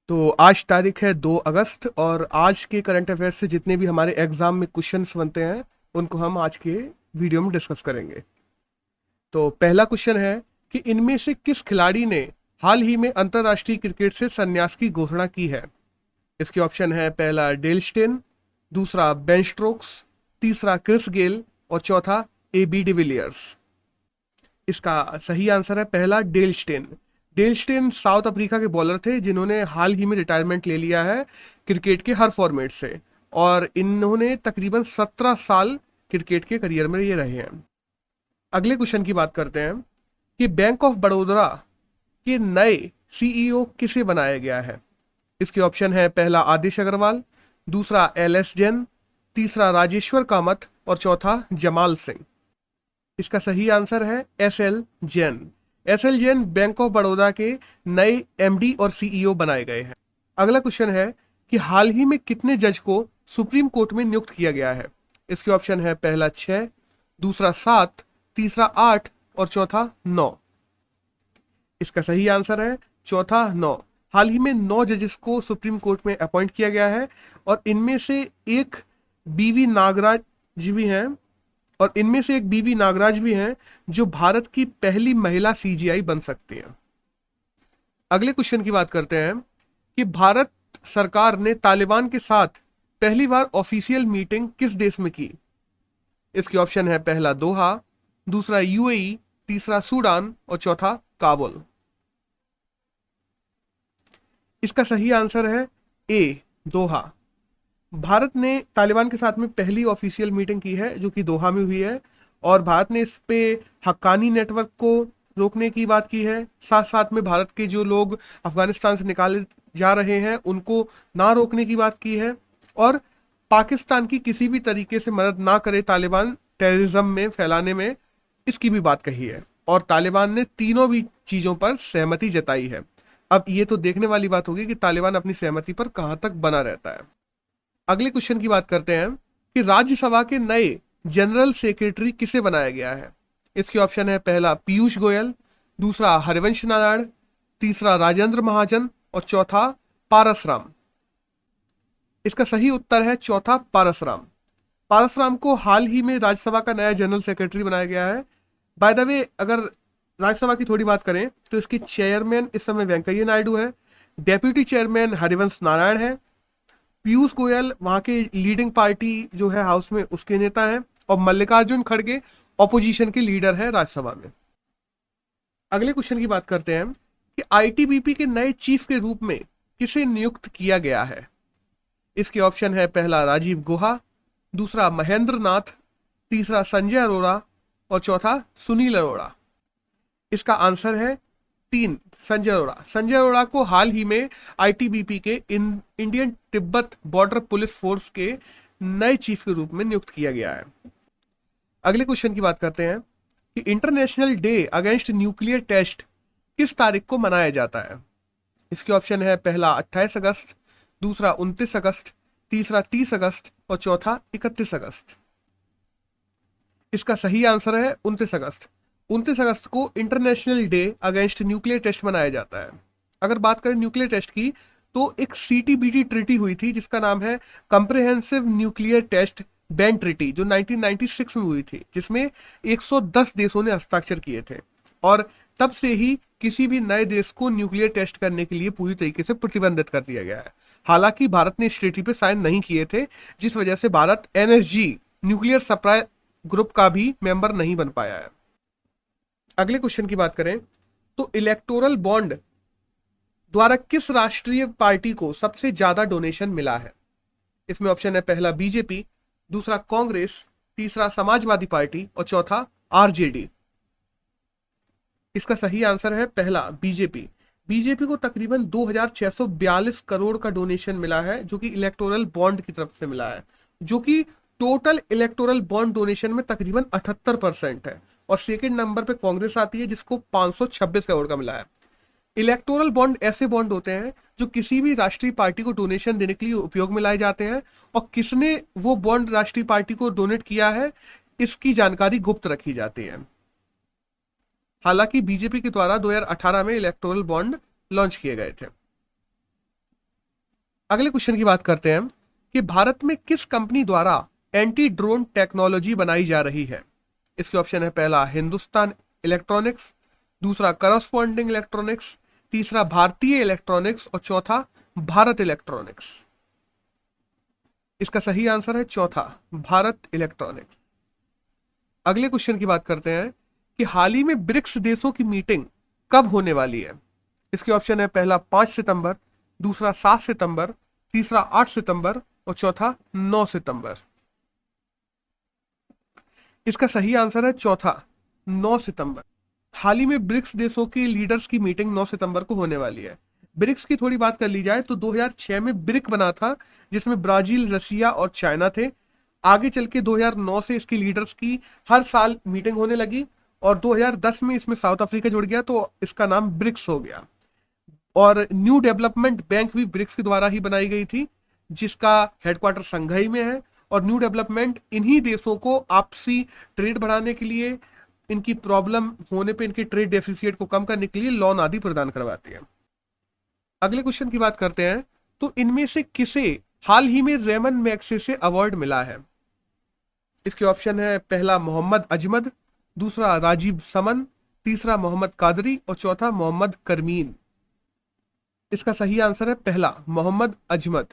तो आज तारीख है 2 अगस्त और आज के करंट अफेयर्स से जितने भी हमारे एग्जाम में क्वेश्चंस बनते हैं उनको हम आज के वीडियो में डिस्कस करेंगे। तो पहला क्वेश्चन है कि इनमें से किस खिलाड़ी ने हाल ही में अंतरराष्ट्रीय क्रिकेट से संन्यास की घोषणा की है। इसके ऑप्शन है पहला डेल स्टेन, दूसरा बेन स्टोक्स, तीसरा क्रिस गेल और चौथा AB डिविलियर्स। इसका सही आंसर है पहला Dale Steyn. Dale Steyn south Africa के बॉलर थे जिन्होंने हाल ही में रिटायरमेंट ले लिया है क्रिकेट के हर फॉर्मेट से, और इन्होंने तकरीबन 17 साल क्रिकेट के करियर में ये रहे हैं। अगले क्वेश्चन की बात करते हैं कि बैंक ऑफ बड़ौदा के नए CEO किसे बनाया गया है। इसके ऑप्शन है पहला आदिश अग्रवाल, दूसरा LS जैन, तीसरा राजेश्वर कामत और चौथा जमाल सिंह। इसका सही आंसर है SL Jain. SL Jain bank of Baroda के नए MD और CEO बनाए गए हैं। अगला क्वेश्चन है कि हाल ही में कितने जज को सुप्रीम कोर्ट में नियुक्त किया गया है। इसके ऑप्शन है पहला 6, दूसरा 7, तीसरा 8 और चौथा 9। इसका सही आंसर है चौथा 9। हाल ही में 9 जजेस को सुप्रीम कोर्ट में अपॉइंट किया गया है और इनमें से एक बीवी नागराज भी हैं जो भारत की पहली महिला CGI बन सकती हैं। अगले क्वेश्चन की बात करते हैं कि भारत सरकार ने तालिबान के साथ पहली बार ऑफिशियल मीटिंग किस देश में की। इसके ऑप्शन है पहला दोहा, दूसरा UAE, तीसरा सूडान और चौथा काबुल। इसका सही आंसर है A, दोहा। भारत ने तालिबान के साथ में पहली ऑफिशियल मीटिंग की है जो कि दोहा में हुई है, और भारत ने इस पे हक्कानी नेटवर्क को रोकने की बात की है। साथ साथ में भारत के जो लोग अफगानिस्तान से निकाले जा रहे हैं उनको ना रोकने की बात की है, और पाकिस्तान की किसी भी तरीके से मदद ना करे तालिबान टेररिज्म में फैलाने में, इसकी भी बात कही है। और तालिबान ने तीनों भी चीजों पर सहमति जताई है। अब ये तो देखने वाली बात होगी कि तालिबान अपनी सहमति पर कहां तक बना रहता है। अगले क्वेश्चन की बात करते हैं कि राज्यसभा के नए जनरल सेक्रेटरी किसे बनाया गया है। इसके ऑप्शन है पहला पीयूष गोयल, दूसरा हरिवंश नारायण, तीसरा राजेंद्र महाजन और चौथा पारसराम। इसका सही उत्तर है चौथा पारसराम। पारसराम को हाल ही में राज्यसभा का नया जनरल सेक्रेटरी बनाया गया है। बाय द वे, अगर राज्यसभा की थोड़ी बात करें तो इसके चेयरमैन इस समय वेंकैया नायडू है, डेप्यूटी चेयरमैन हरिवंश नारायण है, पीयूष गोयल वहां के लीडिंग पार्टी जो है हाउस में उसके नेता हैं, और मल्लिकार्जुन खड़गे ऑपोजिशन के लीडर है राज्यसभा में। अगले क्वेश्चन की बात करते हैं कि ITBP के नए चीफ के रूप में किसे नियुक्त किया गया है। इसके ऑप्शन है पहला राजीव गुहा, दूसरा महेंद्र नाथ, तीसरा संजय अरोड़ा और चौथा सुनील अरोड़ा। इसका आंसर है 3, संजय अरोड़ा। संजय अरोड़ा को हाल ही में ITBP के Indian Tibet border police force के नए चीफ के रूप में नियुक्त किया गया है। अगले क्वेश्चन की बात करते हैं कि international day against nuclear test किस तारीख को मनाया जाता है। इसके ऑप्शन है पहला 28 अगस्त, दूसरा 29 अगस्त, तीसरा 30 अगस्त और चौथा 31 अगस्त। इसका सही आंसर है 29 अगस्त। 29 अगस्त को international day against nuclear test मनाया जाता है। अगर बात करें न्यूक्लियर टेस्ट की तो एक CTBT ट्रिटी हुई थी जिसका नाम है comprehensive nuclear test ban treaty, जो 1996 में हुई थी, जिसमें 110 देशों ने हस्ताक्षर किए थे, और तब से ही किसी भी नए देश को न्यूक्लियर टेस्ट करने के लिए पूरी तरीके से प्रतिबंधित कर दिया गया है। हालांकि भारत ने इस ट्रिटी पे साइन नहीं किए थे, जिस वजह से Bharat NSG nuclear supply group का भी मेंबर नहीं बन पाया है। अगले क्वेश्चन की बात करें तो इलेक्टोरल बॉन्ड द्वारा किस राष्ट्रीय पार्टी को सबसे ज्यादा डोनेशन मिला है। इसमें ऑप्शन है पहला BJP, दूसरा कांग्रेस, तीसरा समाजवादी पार्टी और चौथा RJD। इसका सही आंसर है पहला BJP। बीजेपी को तकरीबन 2642 करोड़ का डोनेशन मिला है जो कि इलेक्टोरल बॉन्ड की तरफ से मिला है, जो कि टोटल इलेक्टोरल बॉन्ड डोनेशन में तकरीबन 78% है। और सेकंड नंबर पे कांग्रेस आती है जिसको 526 करोड़ का मिला है। इलेक्टोरल बॉन्ड ऐसे बॉन्ड होते हैं जो किसी भी राष्ट्रीय पार्टी को डोनेशन देने के लिए उपयोग में लाए जाते हैं, और किसने वो बॉन्ड राष्ट्रीय पार्टी को डोनेट किया है इसकी जानकारी गुप्त रखी जाती है। हालांकि बीजेपी के द्वारा 2018 में इलेक्टोरल बॉन्ड लॉन्च किए गए थे। अगले क्वेश्चन की बात करते हैं कि भारत में किस कंपनी द्वारा एंटी ड्रोन टेक्नोलॉजी बनाई जा रही है। इसके ऑप्शन है पहला हिंदुस्तान इलेक्ट्रॉनिक्स, दूसरा करस्पॉन्डिंग इलेक्ट्रॉनिक्स, तीसरा भारतीय इलेक्ट्रॉनिक्स और चौथा भारत इलेक्ट्रॉनिक्स। इसका सही आंसर है चौथा भारत इलेक्ट्रॉनिक्स। अगले क्वेश्चन की बात करते हैं कि हाल ही में ब्रिक्स देशों की मीटिंग कब होने वाली है। इसके ऑप्शन है पहला 5 सितंबर, दूसरा 7 सितंबर, तीसरा 8 सितंबर और चौथा 9 सितंबर। इसका सही आंसर है चौथा 9 सितंबर। हाल ही में ब्रिक्स देशों के लीडर्स की मीटिंग 9 सितंबर को होने वाली है। ब्रिक्स की थोड़ी बात कर ली जाए तो 2006 में ब्रिक बना था, जिसमें ब्राजील, रसिया और चाइना थे। आगे चल के 2009 से इसकी लीडर्स की हर साल मीटिंग होने लगी और 2010 में इसमें साउथ अफ्रीका जुड़ गया तो इसका नाम ब्रिक्स हो गया। और न्यू डेवलपमेंट बैंक भी ब्रिक्स के द्वारा ही बनाई गई थी, जिसका हेडक्वार्टर शंघाई में है। और न्यू डेवलपमेंट इन्हीं देशों को आपसी ट्रेड बढ़ाने के लिए, इनकी प्रॉब्लम होने पे इनके ट्रेड डेफिसिट को कम करने के लिए लोन आदि प्रदान करवाती है। अगले क्वेश्चन की बात करते हैं तो इनमें से किसे हाल ही में रेमन मैग्सेसे अवार्ड मिला है। इसके ऑप्शन है पहला मोहम्मद अजमद, दूसरा राजीव समन, तीसरा मोहम्मद कादरी और चौथा मोहम्मद करमीन। इसका सही आंसर है पहला मोहम्मद अजमद।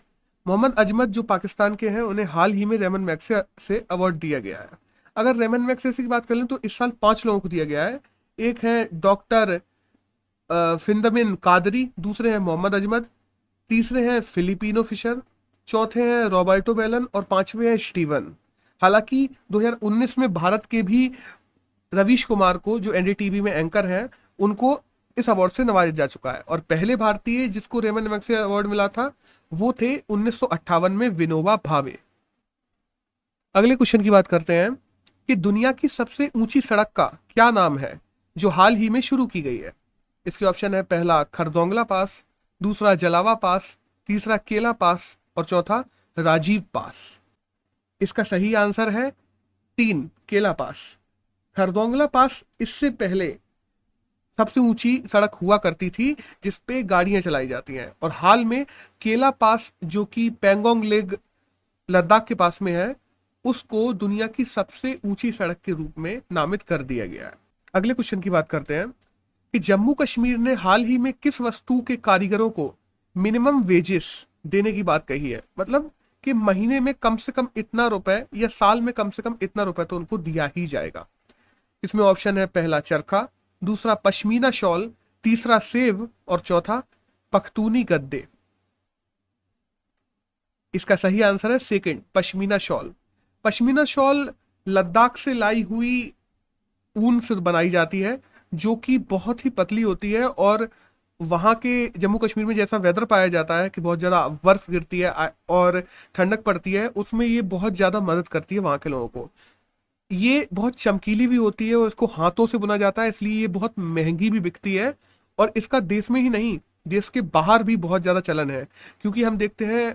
मोहम्मद अजमद जो पाकिस्तान के हैं, उन्हें हाल ही में रेमन मैग्सेसे अवार्ड दिया गया है। अगर रेमन मैग्सेसे की बात कर लें तो इस साल 5 लोगों को दिया गया है। एक है डॉक्टर फिंदमिन कादरी, दूसरे हैं मोहम्मद अजमद, तीसरे हैं फिलिपिनो फिशर, चौथे हैं रॉबर्टो बेलन और पांचवे हैं स्टीवन। हालांकि 2019 में भारत के भी रवीश कुमार को, जो एनडीटीवी में एंकर हैं, उनको इस अवार्ड से नवाजा जा चुका है। और पहले भारतीय जिसको रेमन मैग्सेसे अवार्ड मिला था वो थे 1958 में विनोबा भावे। अगले क्वेश्चन की बात करते हैं कि दुनिया की सबसे ऊंची सड़क का क्या नाम है जो हाल ही में शुरू की गई है। इसके ऑप्शन है पहला खरदोंगला पास, दूसरा जलावा पास, तीसरा केला पास और चौथा राजीव पास। इसका सही आंसर है 3 केला पास। खरदोंगला पास इससे पहले सबसे ऊंची सड़क हुआ करती थी जिसपे गाड़ियां चलाई जाती हैं, और हाल में केला पास जो कि पैंगोंग लेक लद्दाख के पास में है, उसको दुनिया की सबसे ऊंची सड़क के रूप में नामित कर दिया गया है। अगले क्वेश्चन की बात करते हैं कि जम्मू कश्मीर ने हाल ही में किस वस्तु के कारीगरों को मिनिमम वेजेस देने की बात कही है। मतलब कि महीने में कम से कम इतना रुपए या साल में कम से कम इतना रुपए तो उनको दिया ही जाएगा। इसमें ऑप्शन है पहला चरखा, दूसरा पश्मीना शॉल, तीसरा सेव और चौथा पख्तूनी गद्दे। इसका सही आंसर है second pashmina shawl. Pashmina shawl Ladakh से लाई हुई ऊन से बनाई जाती है, जो कि बहुत ही पतली होती है। और वहाँ के जम्मू कश्मीर में जैसा वेदर पाया जाता है कि बहुत ज़्यादा बर्फ गिरती है और ठंडक पड़ती है, उसमें ये बहुत ज़्यादा मदद करती है वहाँ के लोगों को। ये बहुत चमकीली भी होती है और इसको हाथों से बुना जाता है, इसलिए ये बहुत महंगी भी बिकती है। और इसका देश में ही नहीं, देश के बाहर भी बहुत ज़्यादा चलन है, क्योंकि हम देखते हैं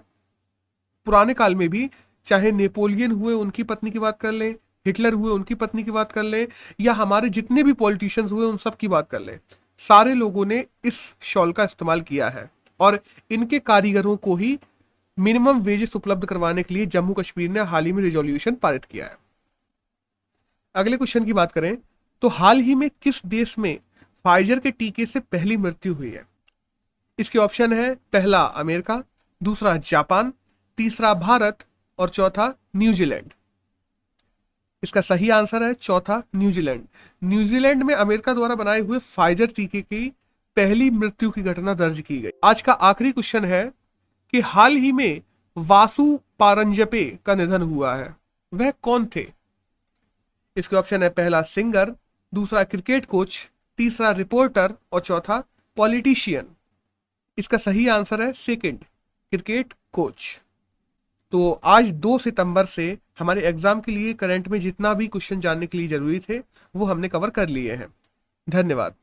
पुराने काल में भी, चाहे नेपोलियन हुए उनकी पत्नी की बात कर लें, हिटलर हुए उनकी पत्नी की बात कर लें, या हमारे जितने भी पॉलिटिशियंस हुए उन सब की बात कर लें, सारे लोगों ने इस शॉल का इस्तेमाल किया है। और इनके कारीगरों को ही मिनिमम वेजेस उपलब्ध करवाने के लिए जम्मू कश्मीर ने हाल ही में रिजोल्यूशन पारित किया है। अगले क्वेश्चन की बात करें तो हाल ही में किस देश में फाइजर के टीके से पहली मृत्यु हुई है। इसके ऑप्शन है पहला अमेरिका, दूसरा जापान, तीसरा भारत और चौथा न्यूजीलैंड। इसका सही आंसर है चौथा न्यूजीलैंड। न्यूजीलैंड में अमेरिका द्वारा बनाए हुए फाइजर टीके की पहली मृत्यु की घटना दर्ज की गई। आज का आखिरी क्वेश्चन है कि हाल ही में वासु पारंजपे का निधन हुआ है, वह कौन थे। इसके ऑप्शन है पहला सिंगर, दूसरा क्रिकेट कोच, तीसरा रिपोर्टर और चौथा पॉलिटिशियन। इसका सही आंसर है सेकंड क्रिकेट कोच। तो आज 2 सितंबर से हमारे एग्जाम के लिए करंट में जितना भी क्वेश्चन जानने के लिए जरूरी थे वो हमने कवर कर लिए हैं। धन्यवाद।